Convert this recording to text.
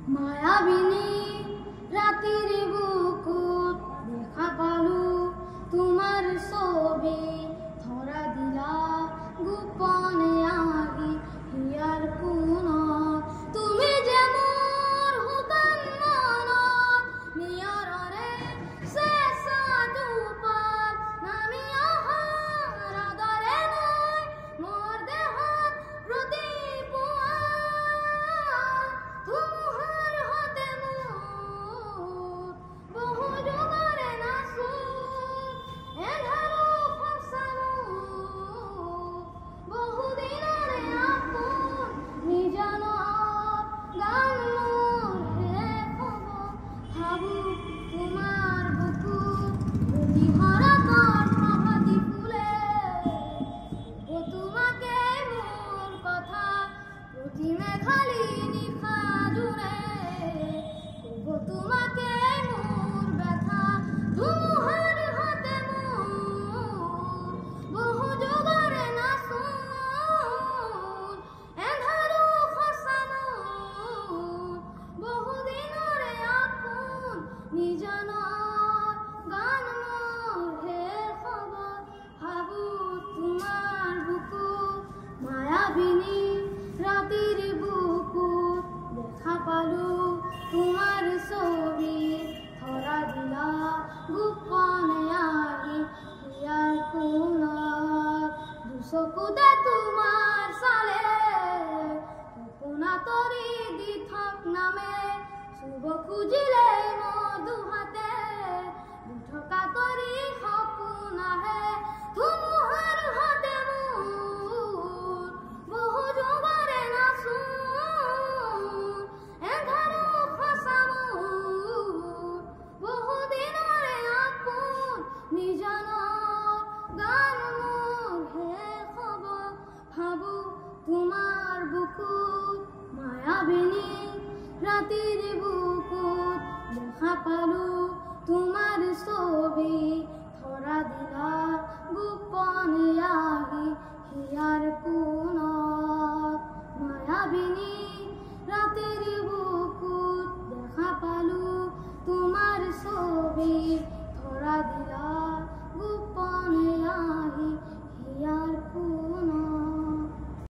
মায়াবিনী রাতির বুকুত দেখা পালু তোমার ছবি ধরা দিলা গোপনে আগি হিয়ার কোণত তুমি যে মোর হুতান মনত নিয়ৰৰে চেঁচা দুপাত নামি অহাৰ আদৰে লৈ মোৰ দেহত প্ৰতিপুৱা ধুমুহাৰ হতে মোৰ বহু যুগৰে নাচো এন্ধাৰো সঁচা মোৰ বহু দিনৰে আপোন নিজানত গান মোৰ শেষ হ'ব ভাবো তোমাৰ বুকুত অতি ভৰতৰ প্ৰভাতী ফুলে ও তোমাকে মোৰ কথা প্ৰতি মেঘালী নিশা জোৰে ক'ব তোমাকে মোৰ ব্যথা ধুমুহাৰ হতে মোৰ বহু যুগৰে নাচোন এন্ধাৰো সঁচা মোৰ বহু দিনৰে আপোন নিজানত গান মোৰ শেষ হ'ব ভাবো তোমাৰ বুকুত মায়াবিনী ৰাতিৰ বুকুত দেখা পালো তোমাৰ ছবি ধৰা দিলা গোপনে আহি হিয়াৰ কোণত দুচকুতে তোমাৰ চালে সপোনা তৰি দি থাক নামে চুব খুজিলে মোৰ দুহাতে দুঠকা তৰি সপোন আহে ধুমুহাৰ হতে মোৰ বহু যুগৰে নাচোন এন্ধাৰো সঁচা মোৰ বহু দিনৰে আপোন নিজানত গান মোৰ শেষ হ'ব ভাবো তোমাৰ বুকুত মায়াবিনী ৰাতিৰ বুকুত দেখা পালো তোমাৰ ছবি